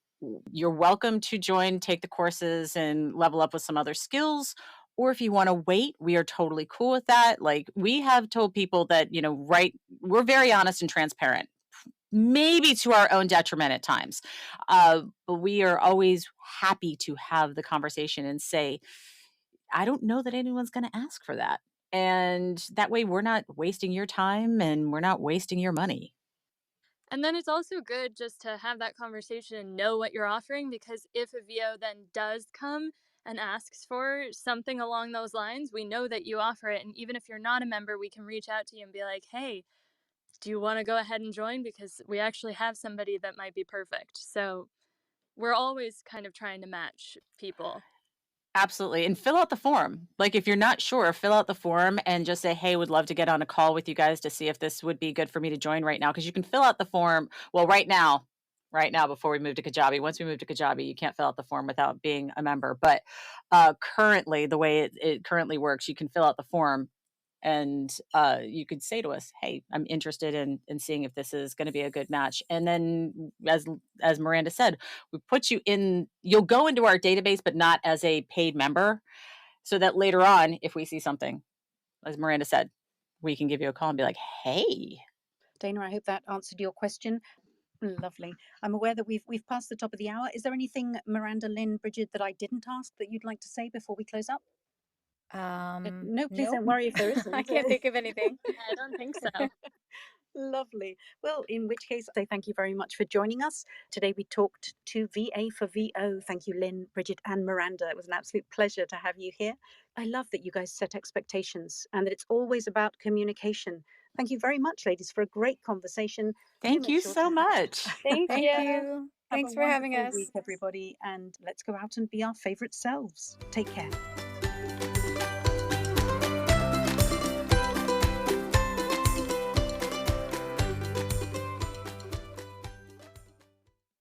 you're welcome to join, take the courses and level up with some other skills. Or if you want to wait, we are totally cool with that. Like we have told people that, we're very honest and transparent, maybe to our own detriment at times. But we are always happy to have the conversation and say, I don't know that anyone's going to ask for that. And that way we're not wasting your time and we're not wasting your money. And then it's also good just to have that conversation and know what you're offering, because if a VO then does come and asks for something along those lines, we know that you offer it. And even if you're not a member, we can reach out to you and be like, hey, do you want to go ahead and join? Because we actually have somebody that might be perfect. So we're always kind of trying to match people. Absolutely. And fill out the form. Like if you're not sure, fill out the form and just say, hey, would love to get on a call with you guys to see if this would be good for me to join right now. Because you can fill out the form. Well, right now, before we move to Kajabi. Once we move to Kajabi, you can't fill out the form without being a member. But currently, the way it currently works, you can fill out the form and you could say to us, hey, I'm interested in seeing if this is going to be a good match. And then as Miranda said, we put you in, you'll go into our database, but not as a paid member, so that later on, if we see something, as Miranda said, we can give you a call and be like, hey. Dana, I hope that answered your question. Lovely. I'm aware that we've passed the top of the hour. Is there anything, Miranda, Lynn, Brigid, that I didn't ask that you'd like to say before we close up? No, please Nope. don't worry if there isn't. I can't think of anything. I don't think so. Lovely. Well, in which case, I say thank you very much for joining us. Today we talked to VA for VO. Thank you, Lynn, Brigid, and Miranda. It was an absolute pleasure to have you here. I love that you guys set expectations and that it's always about communication. Thank you very much, ladies, for a great conversation. Thank you so much. Thank Thank you. you. Have a Thanks for having wonderful us. week, everybody, and let's go out and be our favorite selves. Take care.